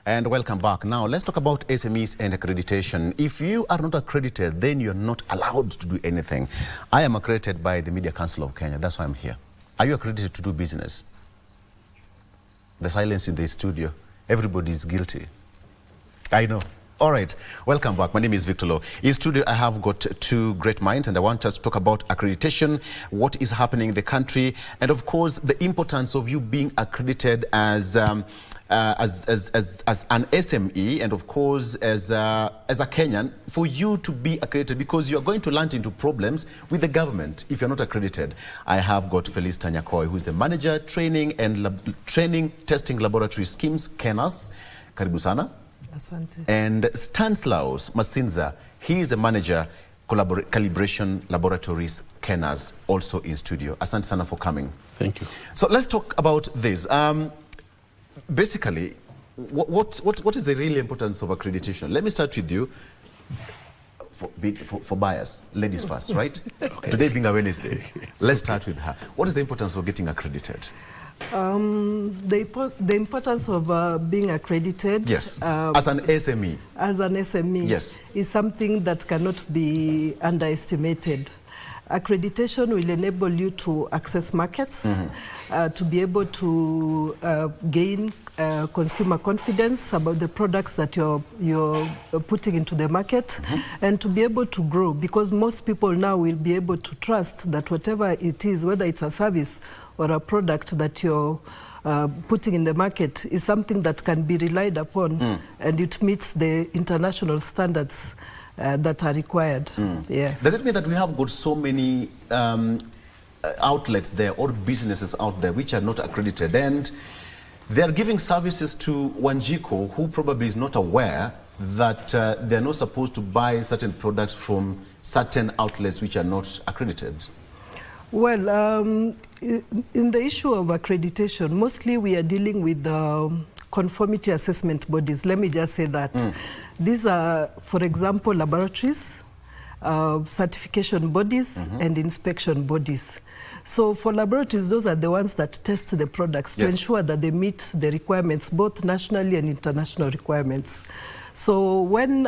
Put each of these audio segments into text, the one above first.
And welcome back. Now, let's talk about SMEs and accreditation. If you are not accredited, then you're not allowed to do anything. I am accredited by the Media Council of Kenya. That's why I'm here. Are you accredited to do business? The silence in the studio. Everybody is guilty. I know. All right, welcome back. My name is Victor Lowe. In studio, I have got two great minds, and I want us to talk about accreditation, what is happening in the country, and of course, the importance of you being accredited as an SME, and of course, as a Kenyan, for you to be accredited, because you are going to launch into problems with the government if you're not accredited. I have got Felice Tanyakoi, who is the manager, training testing laboratory schemes, KENAS. Karibu sana. Asante. And Stanislaus Masinza, he is the manager, calibration laboratories, KENAS, also in studio. Asante sana for coming. Thank you. So let's talk about this. Basically, what is the real importance of accreditation? Let me start with you. For buyers, ladies first, right? Okay. Today being a Wednesday, let's start with her. What is the importance of getting accredited? The importance of being accredited, yes, as an SME, yes, is something that cannot be underestimated. Accreditation will enable you to access markets, to be able to gain consumer confidence about the products that you're putting into the market, and to be able to grow, because most people now will be able to trust that whatever it is, whether it's a service or a product that you're putting in the market, is something that can be relied upon, and it meets the international standards that are required. Yes. Does it mean that we have got so many outlets there, or businesses out there, which are not accredited, and they are giving services to Wanjiko, who probably is not aware that they're not supposed to buy certain products from certain outlets which are not accredited? Well, in the issue of accreditation, mostly we are dealing with conformity assessment bodies. Let me just say that. These are, for example, laboratories, certification bodies, and inspection bodies. So for laboratories, those are the ones that test the products to ensure that they meet the requirements, both nationally and international requirements. So when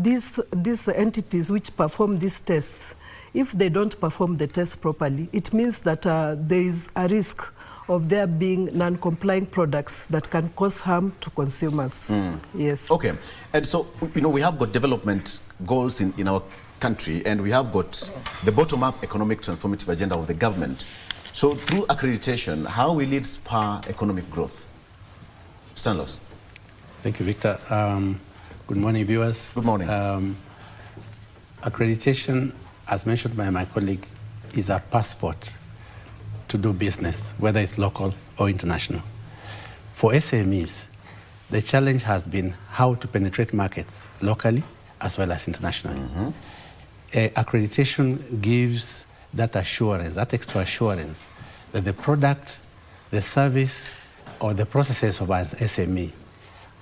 these entities which perform these tests, if they don't perform the test properly, it means that there is a risk of there being non-complying products that can cause harm to consumers. Yes. Okay. And so, we have got development goals in our country, and we have got the bottom-up economic transformative agenda of the government. So through accreditation, how will it spur economic growth? Stanislaus. Thank you, Victor. Good morning, viewers. Good morning. Accreditation, as mentioned by my colleague, is a passport to do business, whether it's local or international. For SMEs, the challenge has been how to penetrate markets locally as well as internationally. Accreditation gives that assurance, that extra assurance, that the product, the service, or the processes of an SME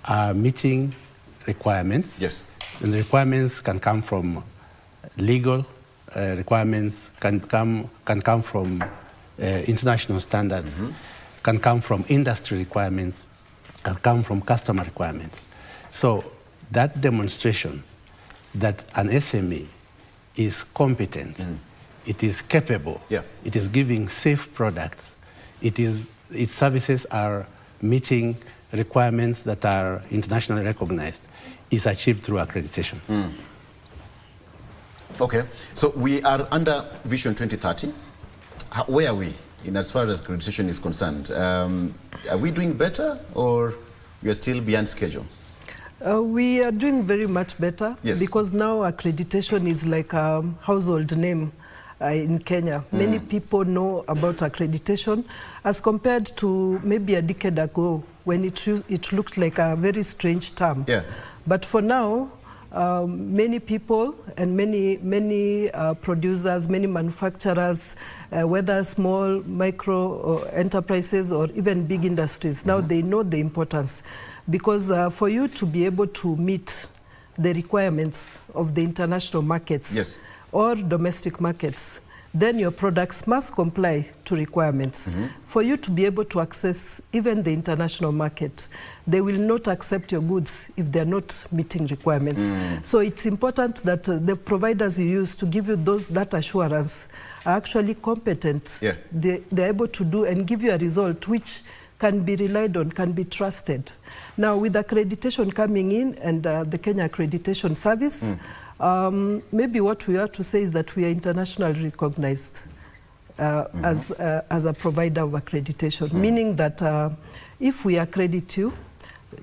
are meeting requirements. Yes. And the requirements can come from legal requirements, can come from international standards, can come from industry requirements, can come from customer requirements. So that demonstration that an SME is competent, it is capable, it is giving safe products, its services are meeting requirements that are internationally recognized, is achieved through accreditation. Okay, so we are under Vision 2030. Where are we in as far as accreditation is concerned? Are we doing better, or we are still behind schedule? We are doing very much better, because now accreditation is like a household name in Kenya. Many people know about accreditation as compared to maybe a decade ago when it looked like a very strange term. But for now, many people and many producers, many manufacturers, whether small, micro enterprises or even big industries, now they know the importance. Because for you to be able to meet the requirements of the international markets or domestic markets, then your products must comply to requirements. For you to be able to access even the international market, they will not accept your goods if they're not meeting requirements. So it's important that the providers you use to give you that assurance are actually competent. Yeah. They're able to do and give you a result which can be relied on, can be trusted. Now, with accreditation coming in and the Kenya Accreditation Service, maybe what we have to say is that we are internationally recognized as a provider of accreditation, meaning that if we accredit you,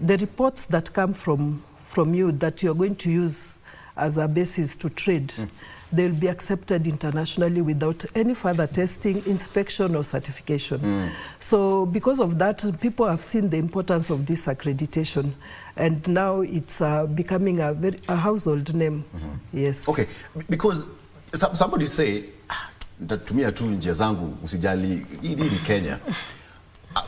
the reports that come from you that you're going to use as a basis to trade, they'll be accepted internationally without any further testing, inspection, or certification. So because of that, people have seen the importance of this accreditation, and now it's becoming a household name. Yes. Okay, because somebody say, "Tatumia tu njia zangu, usijali, hii ni Kenya."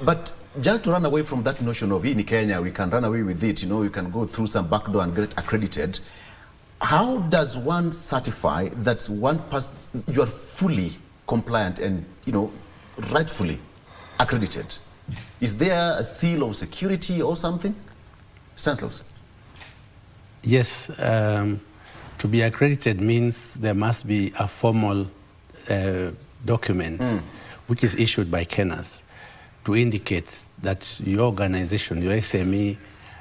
But just to run away from that notion of hii ni Kenya, we can run away with it, you can go through some backdoor and get accredited. How does one certify that one person, you are fully compliant and, rightfully accredited? Is there a seal of security or something? Stanislaus? Yes, to be accredited means there must be a formal document which is issued by KENAS to indicate that your organization, your SME,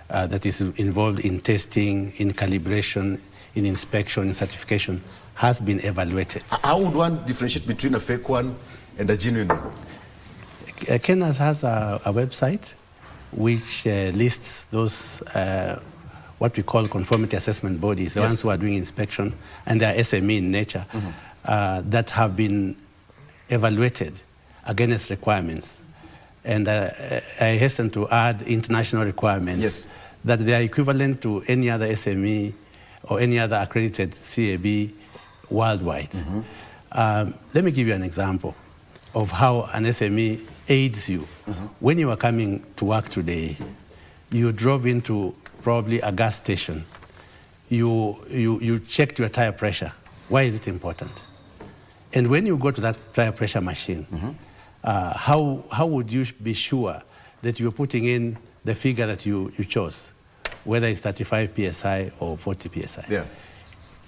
that is involved in testing, in calibration, in inspection, in certification, has been evaluated. How would one differentiate between a fake one and a genuine one? KENAS has a website which lists those what we call conformity assessment bodies, the ones who are doing inspection, and they are SME in nature, that have been evaluated against requirements. And I hasten to add international requirements that they are equivalent to any other SME or any other accredited CAB worldwide. Let me give you an example of how an SME aids you. When you are coming to work today, you drove into probably a gas station. You checked your tire pressure. Why is it important? And when you go to that tire pressure machine, how would you be sure that you're putting in the figure that you chose, whether it's 35 psi or 40 psi? Yeah.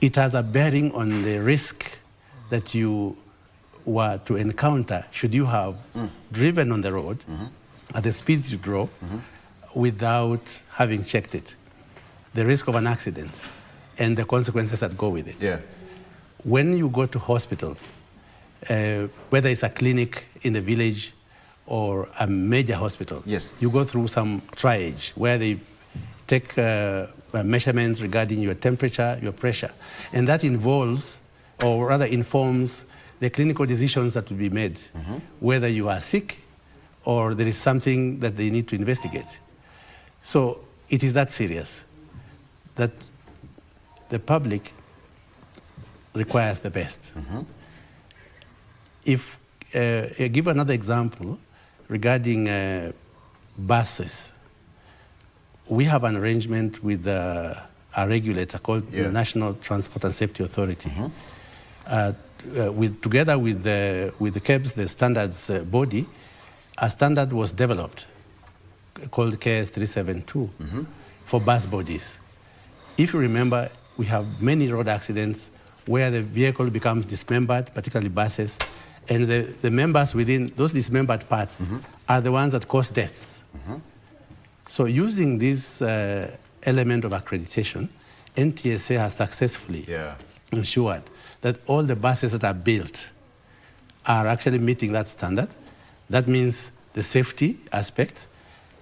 It has a bearing on the risk that you were to encounter should you have driven on the road at the speeds you drove without having checked it. The risk of an accident and the consequences that go with it. Yeah. When you go to hospital, whether it's a clinic in the village or a major hospital, you go through some triage where they take measurements regarding your temperature, your pressure. And that involves, or rather informs, the clinical decisions that will be made, whether you are sick or there is something that they need to investigate. So it is that serious that the public requires the best. If I give another example regarding buses, we have an arrangement with a regulator called the National Transport and Safety Authority. Together with the KEBS, the standards body, a standard was developed called KS 372 for bus bodies. If you remember, we have many road accidents where the vehicle becomes dismembered, particularly buses, and the members within those dismembered parts are the ones that cause deaths. So using this element of accreditation, NTSA has successfully ensured that all the buses that are built are actually meeting that standard. That means the safety aspect.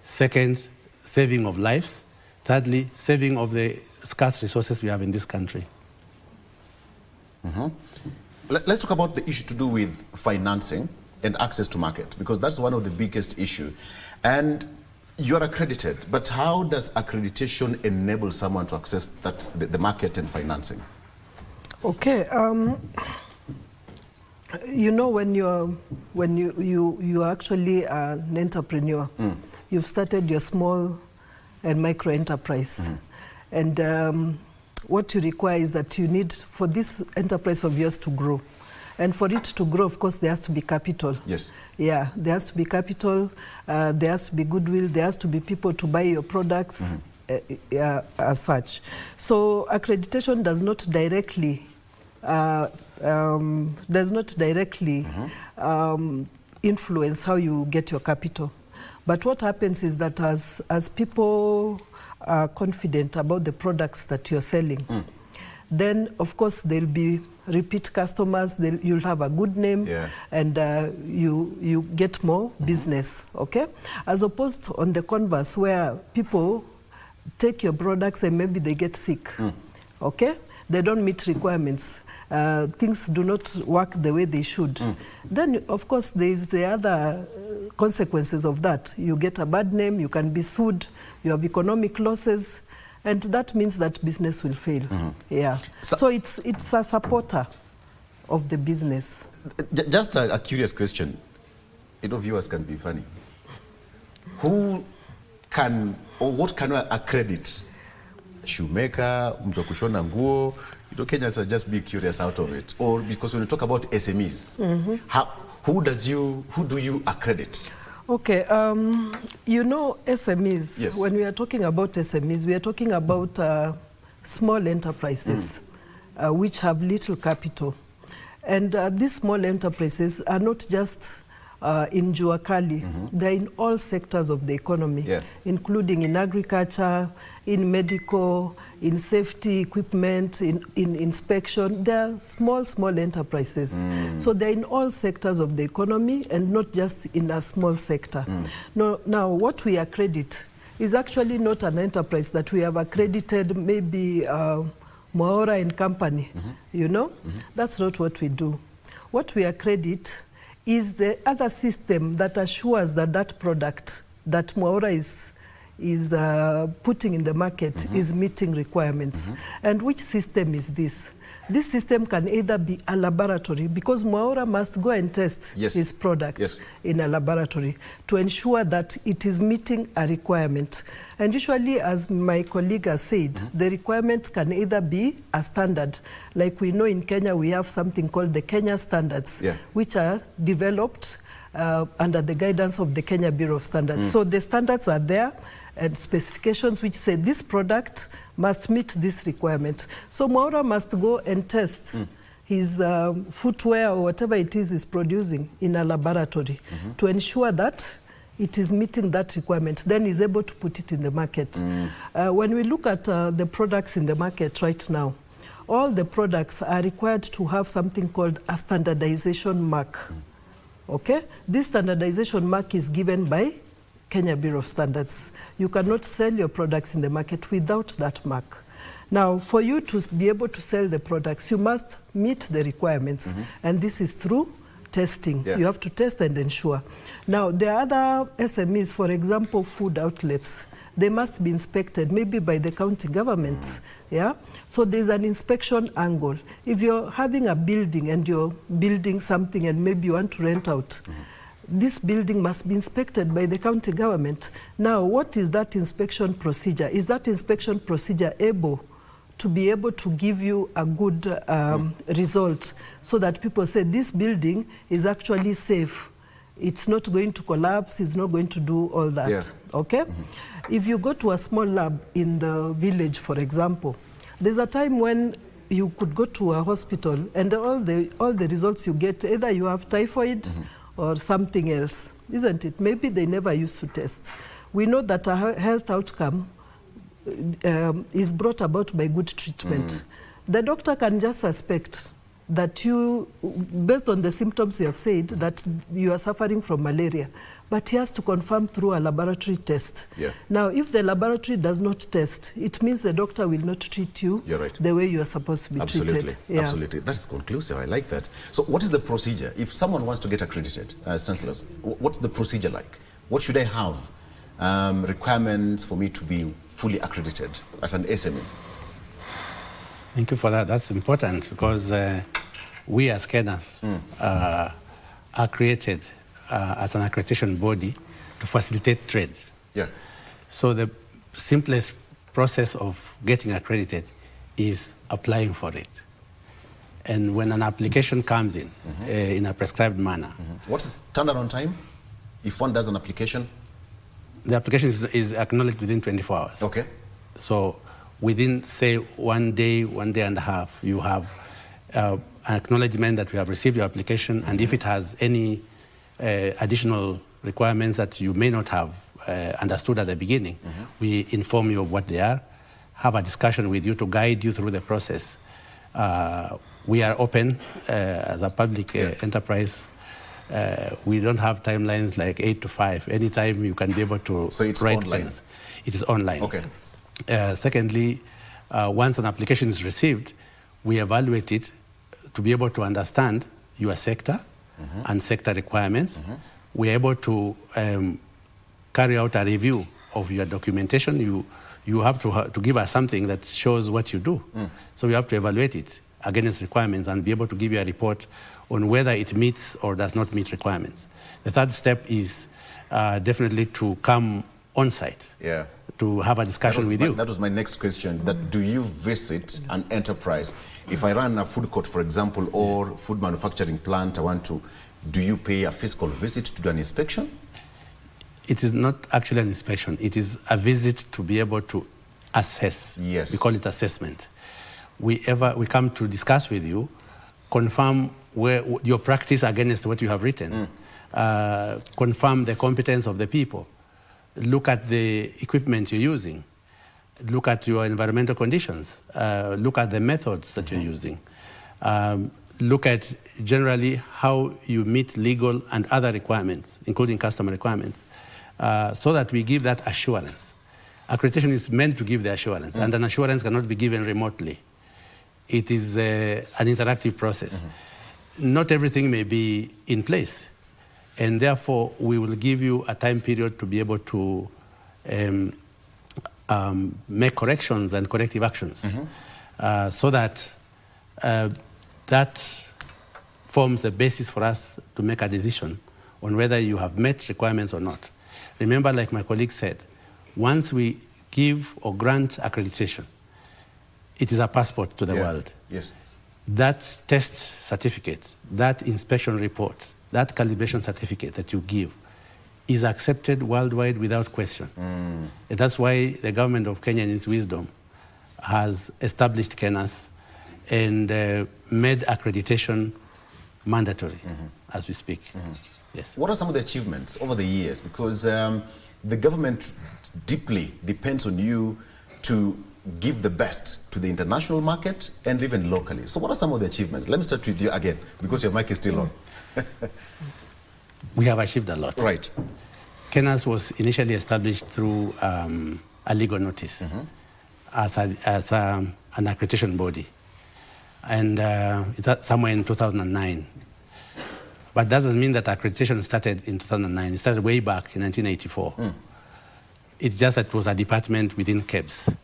Second, saving of lives. Thirdly, saving of the scarce resources we have in this country. Let's talk about the issue to do with financing and access to market, because that's one of the biggest issues. And you're accredited, but how does accreditation enable someone to access the market and financing? Okay, when you actually an entrepreneur, you've started your small and micro enterprise, and what you require is that you need for this enterprise of yours to grow, And for it to grow, of course, there has to be capital. Yes. Yeah, there has to be capital, there has to be goodwill, there has to be people to buy your products as such. So accreditation does not directly influence how you get your capital. But what happens is that as people are confident about the products that you're selling, then of course there'll be repeat customers, you'll have a good name, and you get more business, okay? As opposed to on the converse, where people take your products and maybe they get sick, okay? They don't meet requirements. Things do not work the way they should. Then, of course, there is the other consequences of that. You get a bad name, you can be sued, you have economic losses, and that means that business will fail. Yeah. So it's a supporter of the business. Just a curious question. You know, viewers can be funny. Who can, or what can I accredit? Shoemaker, mtu wa kushona nguo? You know, Kenyans are just be curious out of it. Or because when you talk about SMEs, who do you accredit? Okay, you know SMEs, yes. When we are talking about SMEs, we are talking about small enterprises which have little capital. And these small enterprises are not just in Jua Kali, they're in all sectors of the economy, including in agriculture, in medical, in safety equipment, in inspection. They're small enterprises. So they're in all sectors of the economy and not just in a small sector. Now, what we accredit is actually not an enterprise that we have accredited, maybe Mwaura and Company, you know? That's not what we do. What we accredit is the other system that assures that that product that Mwaura is putting in the market is meeting requirements. And which system is this? This system can either be a laboratory, because Mwaura must go and test his product in a laboratory to ensure that it is meeting a requirement. And usually, as my colleague has said, the requirement can either be a standard. Like we know in Kenya, we have something called the Kenya standards, which are developed under the guidance of the Kenya Bureau of Standards. So the standards are there, and specifications which say this product must meet this requirement. So Mwaura must go and test his footwear or whatever it is he's producing in a laboratory to ensure that it is meeting that requirement. Then he's able to put it in the market. When we look at the products in the market right now, all the products are required to have something called a standardization mark. Okay? This standardization mark is given by Kenya Bureau of Standards. You cannot sell your products in the market without that mark. Now, for you to be able to sell the products, you must meet the requirements. And this is through testing. You have to test and ensure. Now, there are other SMEs, for example, food outlets. They must be inspected, maybe by the county government. So there's an inspection angle. If you're having a building and you're building something and maybe you want to rent out, this building must be inspected by the county government. Now, what is that inspection procedure? Is that inspection procedure able to be able to give you a good result so that people say this building is actually safe? It's not going to collapse, it's not going to do all that, okay? If you go to a small lab in the village, for example, there's a time when you could go to a hospital and all the results you get, either you have typhoid or something else, isn't it? Maybe they never used to test. We know that a health outcome is brought about by good treatment. The doctor can just suspect that you, based on the symptoms you have said, that you are suffering from malaria, but he has to confirm through a laboratory test. Now, if the laboratory does not test, it means the doctor will not treat you the way you are supposed to be treated. Absolutely. That's conclusive. I like that. So what is the procedure? If someone wants to get accredited as chancellors, what's the procedure like? What should I have? Requirements for me to be fully accredited as an SME? Thank you for that. That's important because we as Kenyans are created as an accreditation body to facilitate trades. So the simplest process of getting accredited is applying for it. And when an application comes in a prescribed manner. What's the turnaround time if one does an application? The application is acknowledged within 24 hours. Okay. So within, say, 1 day, 1 day and a half, you have an acknowledgement that we have received your application, and if it has any additional requirements that you may not have understood at the beginning, we inform you of what they are, have a discussion with you to guide you through the process. We are open as a public enterprise. We don't have timelines like 8 to 5. Anytime you can be able to So it's write online? plans. It is online. Okay. Secondly, once an application is received, we evaluate it to be able to understand your sector and sector requirements. We are able to carry out a review of your documentation. You have to give us something that shows what you do. So we have to evaluate it against requirements and be able to give you a report on whether it meets or does not meet requirements. The third step is definitely to come on site to have a discussion with you. That was my next question. That do you visit an enterprise? If I run a food court, for example, or food manufacturing plant, do you pay a physical visit to do an inspection? It is not actually an inspection. It is a visit to be able to assess. Yes. We call it assessment. We come to discuss with you, confirm your practice against what you have written, confirm the competence of the people, look at the equipment you're using, look at your environmental conditions, look at the methods that you're using, look at generally how you meet legal and other requirements, including customer requirements, so that we give that assurance. Accreditation is meant to give the assurance, and an assurance cannot be given remotely. It is an interactive process. Not everything may be in place, and therefore we will give you a time period to be able to make corrections and corrective actions, so that that forms the basis for us to make a decision on whether you have met requirements or not. Remember, like my colleague said, once we give or grant accreditation, it is a passport to the world. Yes. That test certificate, that inspection report, that calibration certificate that you give is accepted worldwide without question. And that's why the government of Kenya, in its wisdom, has established KENAS and made accreditation mandatory as we speak. Yes. What are some of the achievements over the years? Because the government deeply depends on you to give the best to the international market and even locally. So what are some of the achievements? Let me start with you again, because your mic is still on. We have achieved a lot. Right. KENAS was initially established through a legal notice as an accreditation body, and it's somewhere in 2009. But that doesn't mean that accreditation started in 2009. It started way back in 1984. It's just that it was a department within KEBS.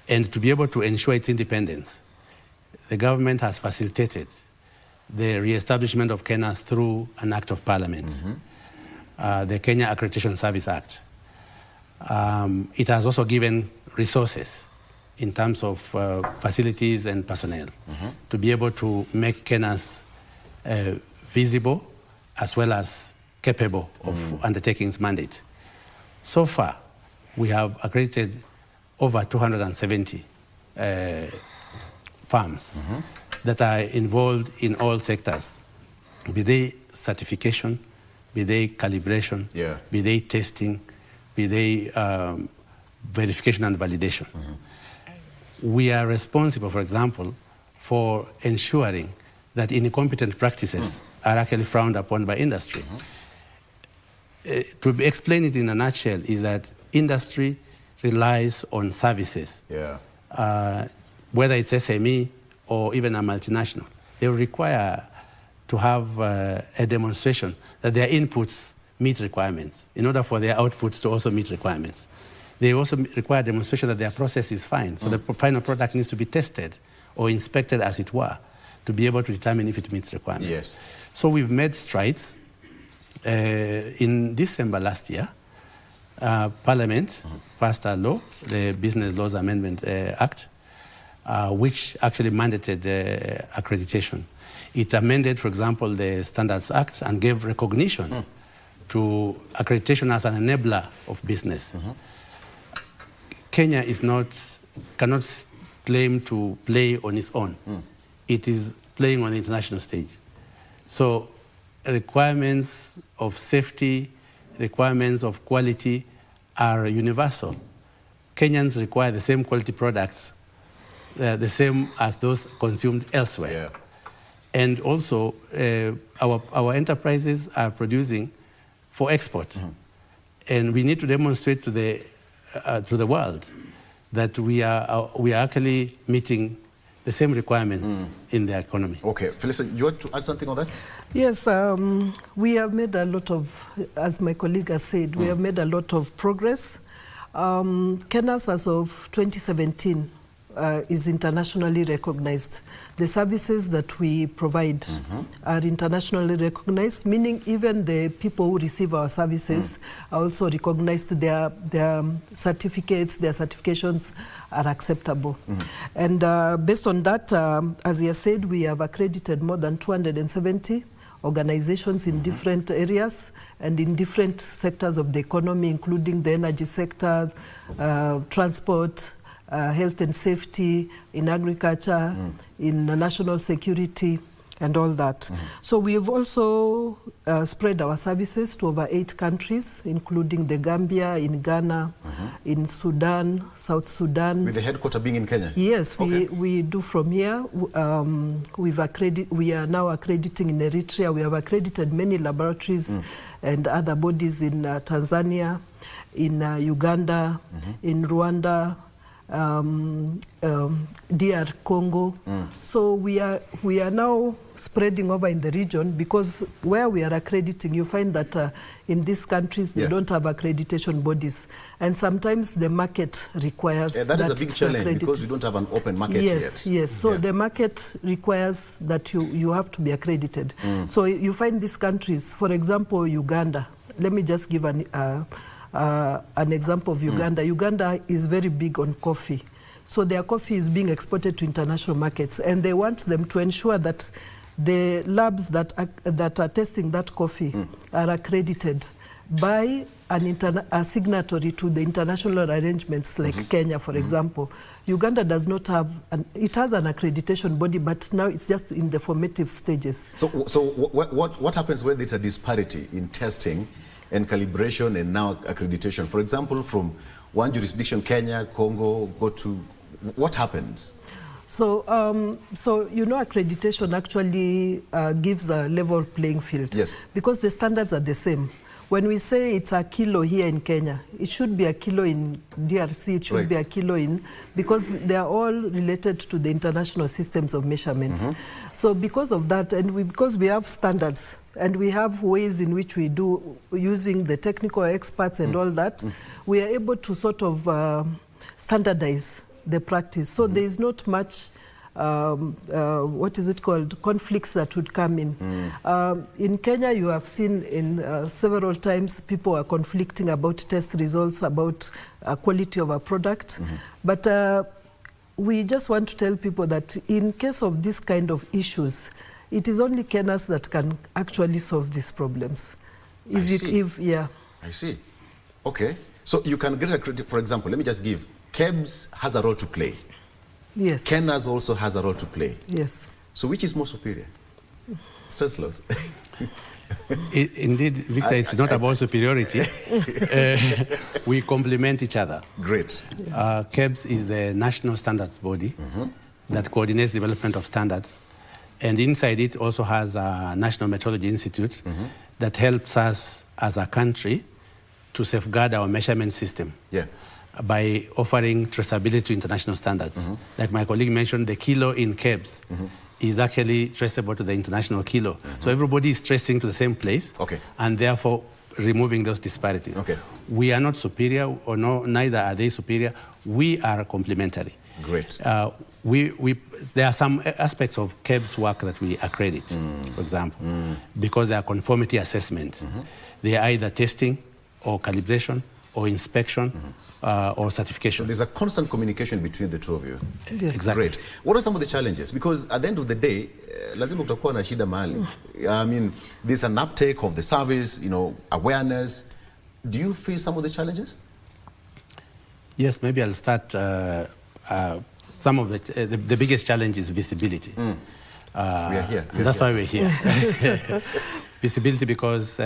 And to be able to ensure its independence, the government has facilitated the re-establishment of KENAS through an act of parliament, the Kenya Accreditation Service Act. It has also given resources in terms of facilities and personnel to be able to make KENAS visible as well as capable of undertaking its mandate. So far, we have accredited over 270 farms that are involved in all sectors, be they certification, be they calibration, be they testing, be they verification and validation. We are responsible, for example, for ensuring that incompetent practices are actually frowned upon by industry. To explain it in a nutshell is that industry relies on services, whether it's SME or even a multinational. They require to have a demonstration that their inputs meet requirements in order for their outputs to also meet requirements. They also require demonstration that their process is fine, so the final product needs to be tested or inspected, as it were, to be able to determine if it meets requirements. Yes. So we've made strides. In December last year, Parliament passed a law, the Business Laws Amendment Act, which actually mandated accreditation. It amended, for example, the Standards Act and gave recognition to accreditation as an enabler of business. Kenya cannot claim to play on its own. It is playing on the international stage. So requirements of safety, requirements of quality are universal. Kenyans require the same quality products, the same as those consumed elsewhere. Yeah. And also, our enterprises are producing for export. And we need to demonstrate to the world that we are actually meeting the same requirements in the economy. Okay, Felisa, you want to add something on that? Yes, we have made a lot of, as my colleague has said, we have made a lot of progress. KENAS, as of 2017, is internationally recognized. The services that we provide are internationally recognized, meaning even the people who receive our services are also recognized. Their certificates, their certifications are acceptable. And based on that, as you said, we have accredited more than 270 organizations in different areas and in different sectors of the economy, including the energy sector, transport, health and safety, in agriculture, in national security, and all that. So we have also spread our services to over 8 countries, including the Gambia, in Ghana, in Sudan, South Sudan. With the headquarters being in Kenya? Yes, we do from here. We are now accrediting in Eritrea. We have accredited many laboratories and other bodies in Tanzania, in Uganda, in Rwanda, DR Congo. So we are now spreading over in the region, because where we are accrediting, you find that in these countries they don't have accreditation bodies, and sometimes the market requires that is a big challenge, because we don't have an open market yet. Yes, so the market requires that you have to be accredited. So you find these countries, for example, Uganda. Let me just give an example of Uganda. Uganda is very big on coffee. So their coffee is being exported to international markets, and they want them to ensure that the labs that are testing that coffee are accredited by a signatory to the international arrangements, like Kenya, for example. Uganda does not have, it has an accreditation body, but now it's just in the formative stages. So what happens when there's a disparity in testing and calibration and now accreditation? For example, from one jurisdiction, Kenya, Congo, go to, what happens? So, accreditation actually gives a level playing field. Yes. Because the standards are the same. When we say it's a kilo here in Kenya, it should be a kilo in DRC, it should be a kilo in, because they are all related to the international systems of measurement. So because of that, and because we have standards, and we have ways in which we do, using the technical experts and all that, we are able to sort of standardize the practice. So there is not much, conflicts that would come in. In Kenya, you have seen in several times people are conflicting about test results, about quality of a product. But we just want to tell people that in case of this kind of issues, it is only KENAS that can actually solve these problems. I see. Okay. So you can get a credit, for example, let me just give, KEBS has a role to play. Yes. KENAS also has a role to play. Yes. So which is more superior? Stress loss. Indeed, Victor, it's not about superiority. We complement each other. Great. KEBS is the national standards body that coordinates development of standards. And inside it also has a National Metrology Institute that helps us as a country to safeguard our measurement system by offering traceability to international standards. Like my colleague mentioned, the kilo in KEBS is actually traceable to the international kilo. So everybody is tracing to the same place, and therefore removing those disparities. We are not superior, or neither are they superior. We are complementary. Great. There are some aspects of KEBS work that we accredit, for example, because they are conformity assessments. They are either testing or calibration or inspection or certification. So there's a constant communication between the two of you. Yes. Exactly. Great. What are some of the challenges? Because at the end of the day, lazima kutakuwa na shida mahali. I mean, there's an uptake of the service, you know, awareness. Do you face some of the challenges? Yes, maybe I'll start. Some of the biggest challenge is visibility. We are here. And that's why we're here. Visibility, because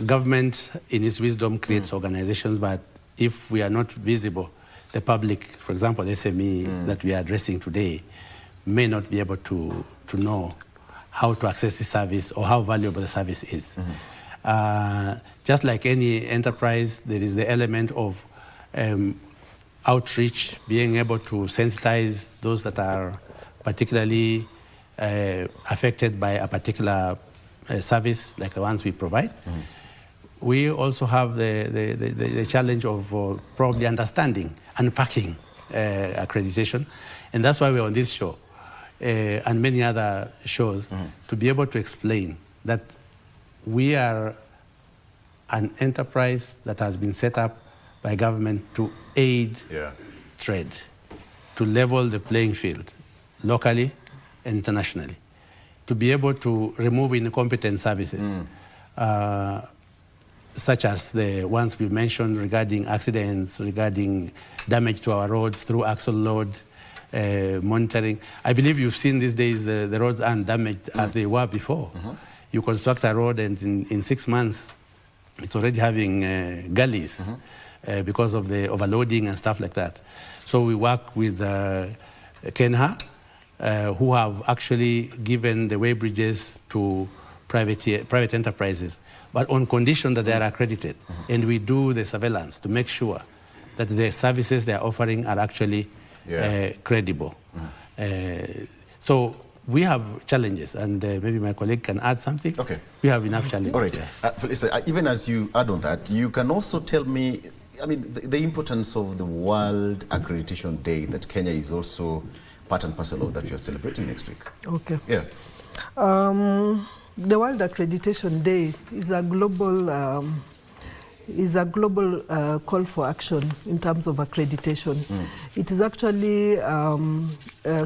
government, in its wisdom, creates organizations, but if we are not visible, the public, for example, the SME that we are addressing today, may not be able to know how to access the service or how valuable the service is. Just like any enterprise, there is the element of outreach, being able to sensitize those that are particularly affected by a particular service, like the ones we provide. We also have the challenge of probably understanding, unpacking accreditation. And that's why we're on this show and many other shows, to be able to explain that we are an enterprise that has been set up by government to aid trade, to level the playing field locally and internationally, to be able to remove incompetent services, such as the ones we mentioned regarding accidents, regarding damage to our roads through axle load, monitoring. I believe you've seen these days the roads aren't damaged as they were before. You construct a road and in 6 months, it's already having gullies because of the overloading and stuff like that. So we work with Kenha, who have actually given the way bridges to private enterprises, but on condition that they are accredited. And we do the surveillance to make sure that the services they are offering are actually credible. So we have challenges, and maybe my colleague can add something. Okay. We have enough challenges. All right. Felisa, even as you add on that, you can also tell me, I mean, the importance of the World Accreditation Day that Kenya is also part and parcel of that we are celebrating next week. Okay. Yeah. The World Accreditation Day is a global call for action in terms of accreditation. It is actually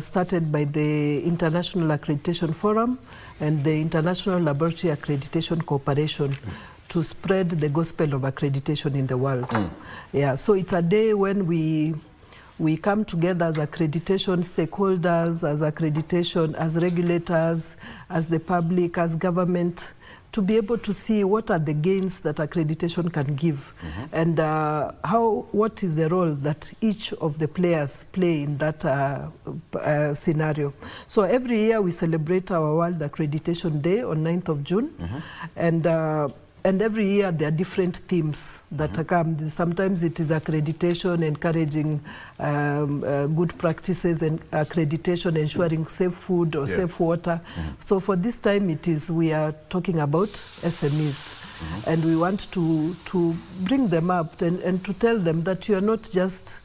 started by the International Accreditation Forum and the International Laboratory Accreditation Corporation to spread the gospel of accreditation in the world. Yeah, so it's a day when we come together as accreditation stakeholders, as regulators, as the public, as government, to be able to see what are the gains that accreditation can give, and what is the role that each of the players play in that scenario. So every year we celebrate our World Accreditation Day on 9th of June, and every year there are different themes that come. Sometimes it is accreditation, encouraging good practices, and accreditation, ensuring safe food or safe water. So for this time we are talking about SMEs. And we want to bring them up and to tell them that you are not just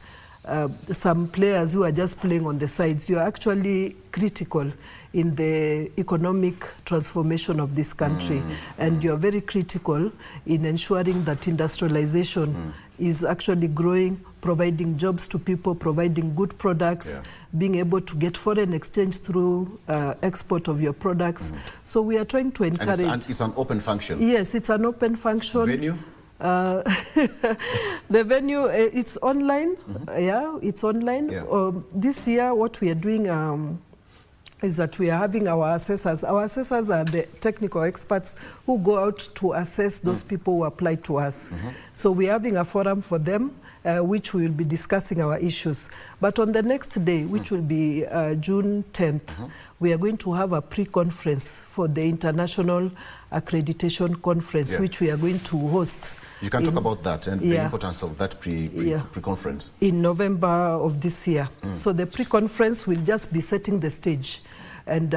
some players who are just playing on the sides. You are actually critical in the economic transformation of this country, and you are very critical in ensuring that industrialization is actually growing, providing jobs to people, providing good products, being able to get foreign exchange through export of your products. So we are trying to encourage. And it's an open function. Yes, it's an open function. Venue? The venue, it's online. It's online. This year, what we are doing is that we are having our assessors. Our assessors are the technical experts who go out to assess those people who apply to us. So we are having a forum for them, which we will be discussing our issues. But on the next day, which will be June 10th, we are going to have a pre-conference for the International Accreditation Conference, which we are going to host. You can talk about that and the importance of that pre-conference. In November of this year. So the pre-conference will just be setting the stage and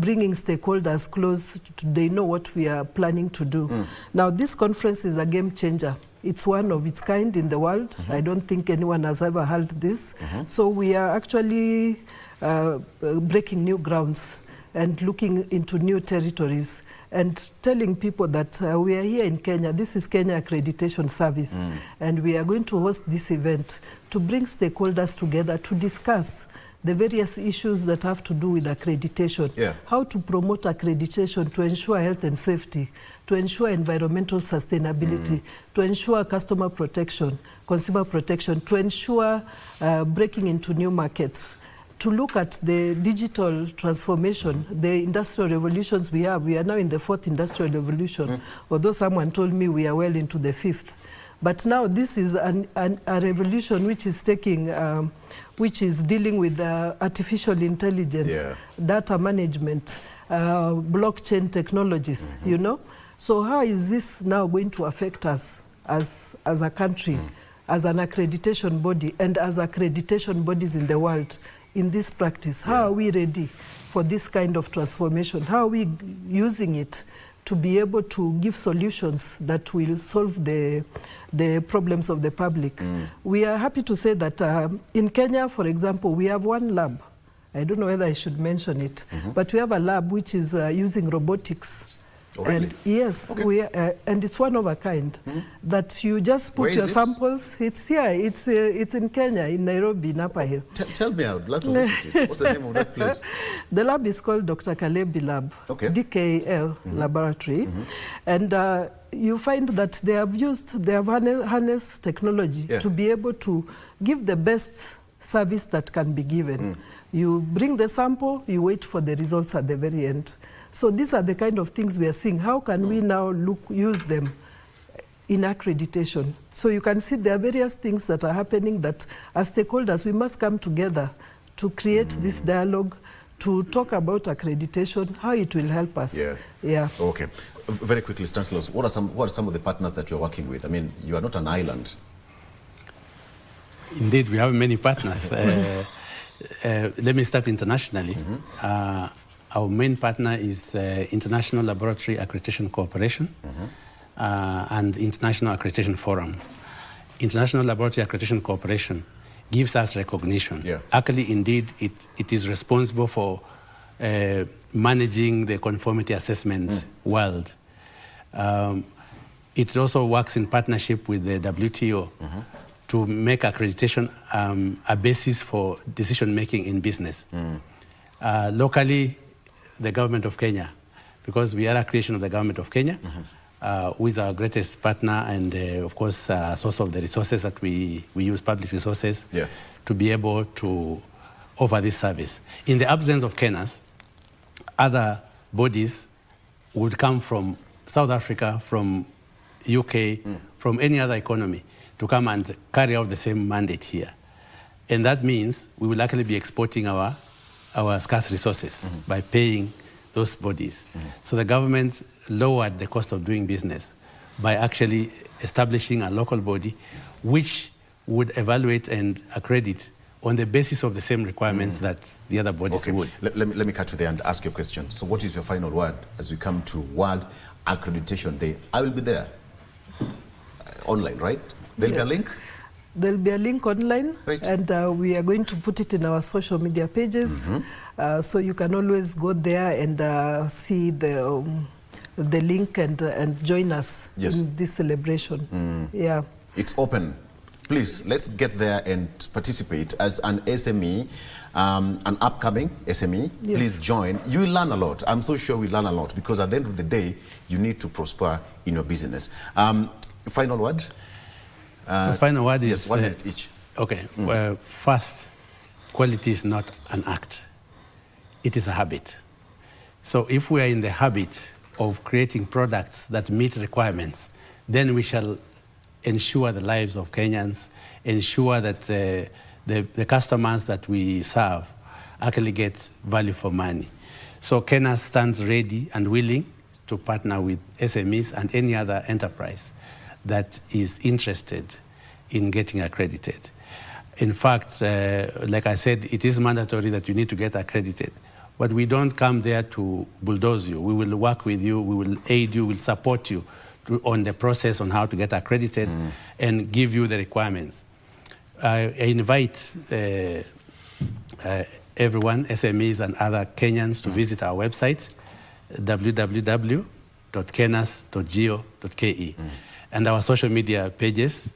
bringing stakeholders close to they know what we are planning to do. Now this conference is a game changer. It's one of its kind in the world. I don't think anyone has ever held this. So we are actually breaking new grounds. and looking into new territories and telling people that we are here in Kenya. This is Kenya Accreditation Service, and we are going to host this event to bring stakeholders together to discuss the various issues that have to do with accreditation, how to promote accreditation to ensure health and safety, to ensure environmental sustainability, to ensure customer protection, consumer protection, to ensure breaking into new markets, to look at the digital transformation, the industrial revolutions we have. We are now in the 4th industrial revolution, although someone told me we are well into the 5th. But now this is a revolution which is taking, which is dealing with artificial intelligence, data management, blockchain technologies, you know. So how is this now going to affect us as a country, as an accreditation body, and as accreditation bodies in the world in this practice? How are we ready for this kind of transformation? How are we using it to be able to give solutions that will solve the problems of the public? We are happy to say that in Kenya, for example, we have one lab. I don't know whether I should mention it, but we have a lab which is using robotics. Oh, really? And yes, we and it's one of a kind that you just put your samples. It's here. It's in Kenya, in Nairobi, in Upper Hill. Tell me, I would love to visit it. What's the name of that place? The lab is called Dr. Kalebi Lab, DKL Laboratory, and you find that they have harnessed technology to be able to give the best service that can be given. You bring the sample, you wait for the results at the very end. So these are the kind of things we are seeing. How can we now use them in accreditation? So you can see there are various things that are happening that as stakeholders we must come together to create this dialogue, to talk about accreditation, how it will help us. Okay. Very quickly, Stanislaus, what are some of the partners that you're working with? I mean, you are not an island. Indeed, we have many partners. Let me start internationally. Our main partner is International Laboratory Accreditation Cooperation and International Accreditation Forum. International Laboratory Accreditation Cooperation gives us recognition. Actually, indeed, it is responsible for managing the conformity assessment world. It also works in partnership with the WTO to make accreditation a basis for decision-making in business. Locally, the government of Kenya, because we are a creation of the government of Kenya, who is our greatest partner and, of course, a source of the resources that we use, public resources, to be able to offer this service. In the absence of Kenyans, other bodies would come from South Africa, from UK, from any other economy to come and carry out the same mandate here. And that means we will actually be exporting our scarce resources by paying those bodies. So the government lowered the cost of doing business by actually establishing a local body which would evaluate and accredit on the basis of the same requirements that the other bodies would. Let me cut you there and ask you a question. So what is your final word as we come to World Accreditation Day? I will be there. Online, right? There'll be a link? There'll be a link online, and we are going to put it in our social media pages, so you can always go there and see the link and join us in this celebration. It's open. Please, let's get there and participate as an SME, an upcoming SME. Please join. You will learn a lot. I'm so sure we'll learn a lot, because at the end of the day, you need to prosper in your business. Final word? The final word is 1 minute each. Okay. Well, first, quality is not an act. It is a habit. So if we are in the habit of creating products that meet requirements, then we shall ensure the lives of Kenyans, ensure that the customers that we serve actually get value for money. So Kenya stands ready and willing to partner with SMEs and any other enterprise that is interested in getting accredited. In fact, like I said, it is mandatory that you need to get accredited. But we don't come there to bulldoze you. We will work with you, we will aid you, we will support you on the process on how to get accredited and give you the requirements. I invite everyone, SMEs and other Kenyans, to visit our website, www.kenas.go.ke. And our social media pages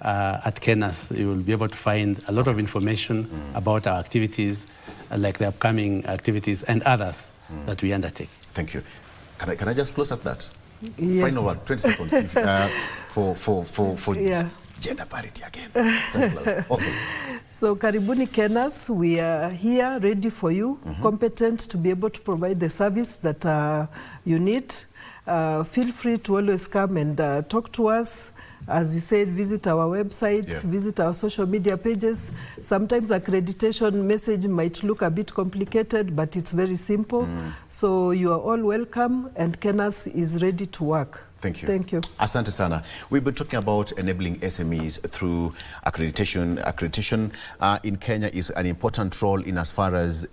at Kenas. You will be able to find a lot of information about our activities, like the upcoming activities and others that we undertake. Thank you. Can I just close at that? Yes. Final word, 20 seconds, for gender parity again. Okay. So Karibuni Kenas, we are here ready for you, competent to be able to provide the service that you need. Feel free to always come and talk to us. As you said, visit our website, visit our social media pages. Sometimes accreditation message might look a bit complicated, but it's very simple. So you are all welcome, and Kenas is ready to work. Thank you. Thank you. Asante sana. We've been talking about enabling SMEs through accreditation. Accreditation in Kenya is an important role in as far as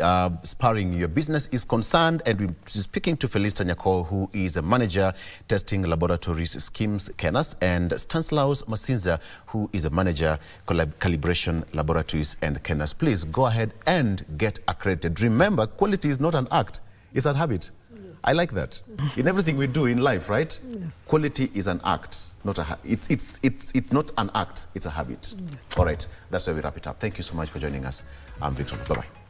spurring your business is concerned. And we're speaking to Felista Nyako, who is a manager, testing laboratories schemes, Kenas, and Stanislaus Masinza, who is a manager, calibration laboratories and Kenas. Please go ahead and get accredited. Remember, quality is not an act, it's a habit. I like that. In everything we do in life, right? Yes. Quality is an act, not a it's not an act, it's a habit. Yes. All right, that's where we wrap it up. Thank you so much for joining us. I'm Victor. Bye-bye.